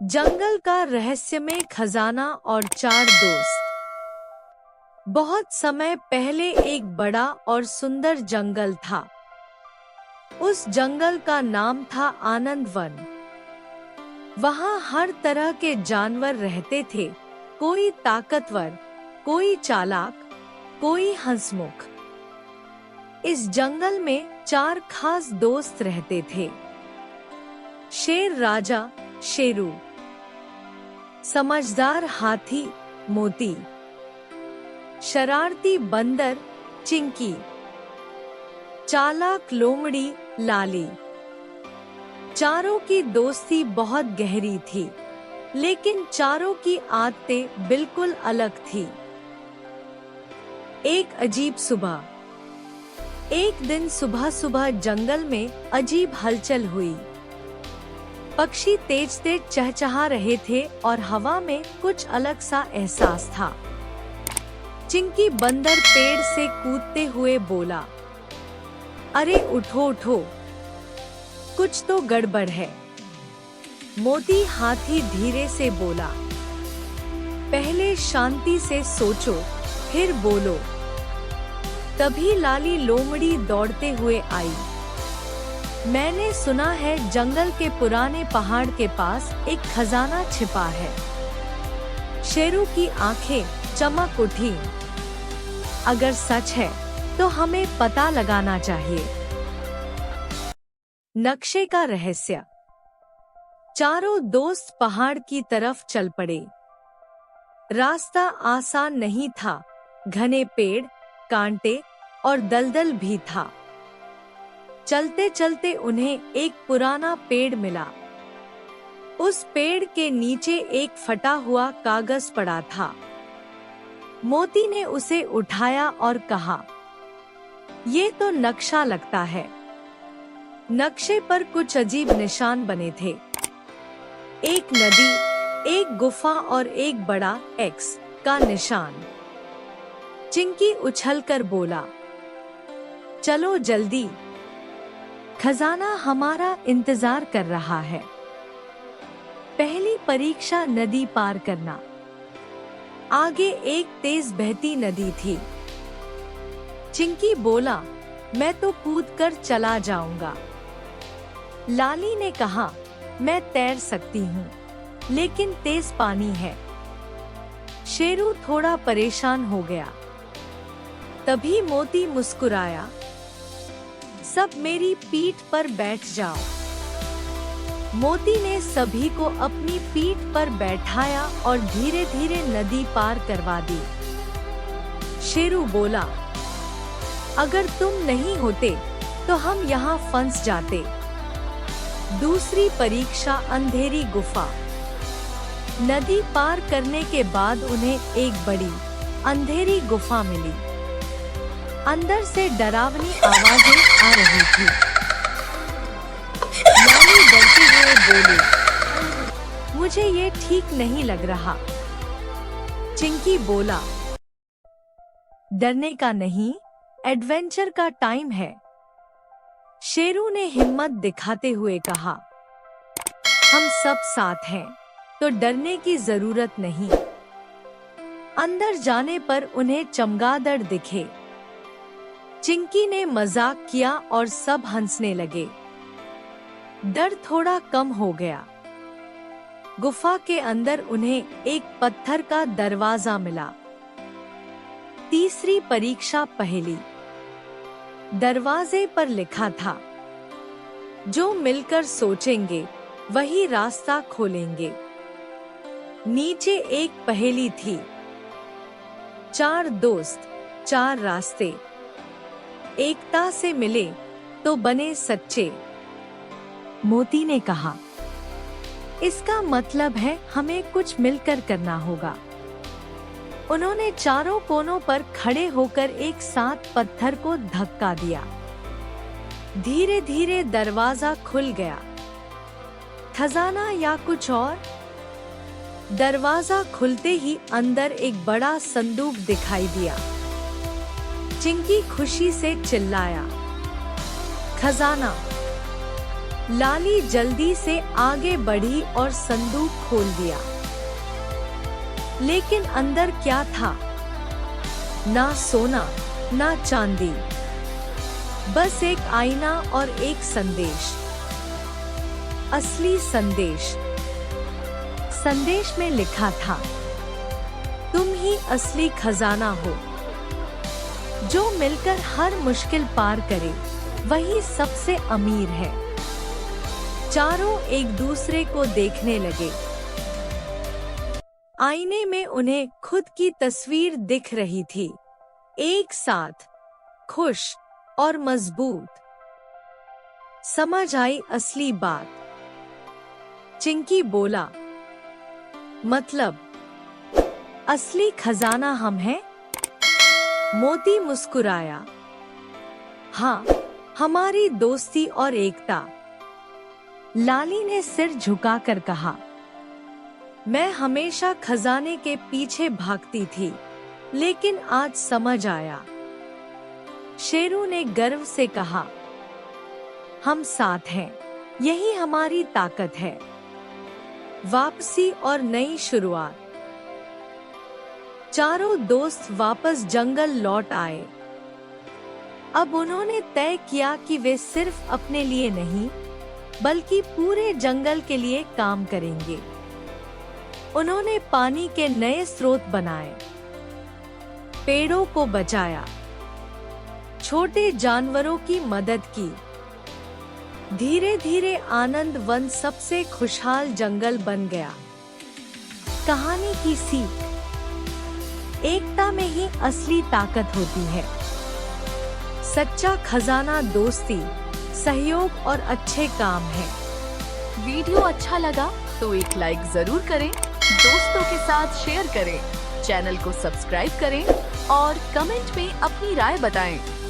जंगल का रहस्यमय खजाना और चार दोस्त। बहुत समय पहले एक बड़ा और सुंदर जंगल था। उस जंगल का नाम था आनंद वन। वहाँ हर तरह के जानवर रहते थे, कोई ताकतवर, कोई चालाक, कोई हंसमुख। इस जंगल में चार खास दोस्त रहते थे। शेर राजा शेरू, समझदार हाथी मोती, शरारती बंदर चिंकी, चालाक लोमड़ी लाली। चारों की दोस्ती बहुत गहरी थी, लेकिन चारों की आदतें बिल्कुल अलग थी। एक अजीब सुबह। एक दिन सुबह सुबह जंगल में अजीब हलचल हुई। पक्षी तेज तेज चहचहा रहे थे और हवा में कुछ अलग सा एहसास था। चिंकी बंदर पेड़ से कूदते हुए बोला, अरे उठो उठो, कुछ तो गड़बड़ है। मोती हाथी धीरे से बोला, पहले शांति से सोचो, फिर बोलो। तभी लाली लोमड़ी दौड़ते हुए आई। मैंने सुना है जंगल के पुराने पहाड़ के पास एक खजाना छिपा है। शेरू की आंखें चमक उठी। अगर सच है तो हमें पता लगाना चाहिए। नक्शे का रहस्य। चारों दोस्त पहाड़ की तरफ चल पड़े। रास्ता आसान नहीं था, घने पेड़, कांटे और दलदल भी था। चलते चलते उन्हें एक पुराना पेड़ मिला। उस पेड़ के नीचे एक फटा हुआ कागज पड़ा था। मोती ने उसे उठाया और कहा, ये तो नक्शा लगता है। नक्शे पर कुछ अजीब निशान बने थे। एक नदी, एक गुफा और एक बड़ा एक्स का निशान। चिंकी उछलकर बोला, चलो जल्दी, खजाना हमारा इंतजार कर रहा है। पहली परीक्षा नदी पार करना। आगे एक तेज बहती नदी थी। चिंकी बोला, मैं तो कूदकर चला जाऊंगा। लाली ने कहा, मैं तैर सकती हूँ, लेकिन तेज पानी है। शेरू थोड़ा परेशान हो गया। तभी मोती मुस्कुराया, सब मेरी पीठ पर बैठ जाओ। मोती ने सभी को अपनी पीठ पर बैठाया और धीरे धीरे नदी पार करवा दी। शेरू बोला, अगर तुम नहीं होते तो हम यहाँ फंस जाते। दूसरी परीक्षा अंधेरी गुफा। नदी पार करने के बाद उन्हें एक बड़ी अंधेरी गुफा मिली। अंदर से डरावनी आवाजें आ रही थी। लाली डरते हुए बोली, मुझे ये ठीक नहीं लग रहा। चिंकी बोला, डरने का नहीं, एडवेंचर का टाइम है। शेरू ने हिम्मत दिखाते हुए कहा, हम सब साथ हैं, तो डरने की जरूरत नहीं। अंदर जाने पर उन्हें चमगादड़ दिखे। चिंकी ने मजाक किया और सब हंसने लगे। डर थोड़ा कम हो गया। गुफा के अंदर उन्हें एक पत्थर का दरवाजा मिला। तीसरी परीक्षा पहेली। दरवाजे पर लिखा था, जो मिलकर सोचेंगे वही रास्ता खोलेंगे। नीचे एक पहेली थी, चार दोस्त, चार रास्ते, एकता से मिले तो बने सच्चे। मोती ने कहा, इसका मतलब है हमें कुछ मिलकर करना होगा। उन्होंने चारों कोनों पर खड़े होकर एक साथ पत्थर को धक्का दिया। धीरे धीरे दरवाजा खुल गया। खजाना या कुछ और? दरवाजा खुलते ही अंदर एक बड़ा संदूक दिखाई दिया। चिंकी खुशी से चिल्लाया, खजाना। लाली जल्दी से आगे बढ़ी और संदूक खोल दिया। लेकिन अंदर क्या था? ना सोना, ना चांदी, बस एक आईना और एक संदेश। असली संदेश। संदेश में लिखा था, तुम ही असली खजाना हो। जो मिलकर हर मुश्किल पार करे, वही सबसे अमीर है। चारों एक दूसरे को देखने लगे। आईने में उन्हें खुद की तस्वीर दिख रही थी, एक साथ, खुश और मजबूत। समझ आई असली बात। चिंकी बोला, मतलब असली खजाना हम हैं? मोती मुस्कुराया, हाँ, हमारी दोस्ती और एकता। लाली ने सिर झुकाकर कहा, मैं हमेशा खजाने के पीछे भागती थी, लेकिन आज समझ आया। शेरू ने गर्व से कहा, हम साथ हैं, यही हमारी ताकत है। वापसी और नई शुरुआत। चारों दोस्त वापस जंगल लौट आए। अब उन्होंने तय किया कि वे सिर्फ अपने लिए नहीं, बल्कि पूरे जंगल के लिए काम करेंगे। उन्होंने पानी के नए स्रोत बनाए, पेड़ों को बचाया, छोटे जानवरों की मदद की। धीरे धीरे आनंद वन सबसे खुशहाल जंगल बन गया। कहानी की सीख, एकता में ही असली ताकत होती है। सच्चा खजाना दोस्ती, सहयोग और अच्छे काम है। वीडियो अच्छा लगा तो एक लाइक जरूर करें, दोस्तों के साथ शेयर करें, चैनल को सब्सक्राइब करें और कमेंट में अपनी राय बताएं।